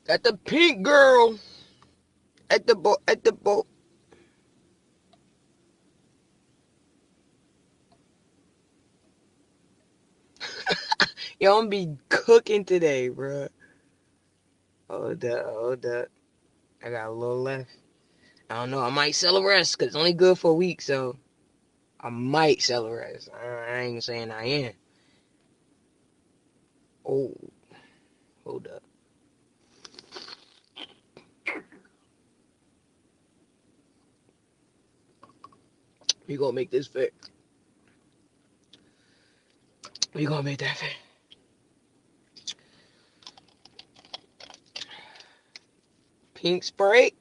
Got the pink girl at the boat. At the boat. Yo, I'm be cooking today, bro. Hold up, hold up. I got a little left. I don't know. I might sell a rest because it's only good for a week, so I might sell a rest. I ain't saying I am. Oh, hold up. We gonna make this fit. We gonna make that fit. Pink Sprite.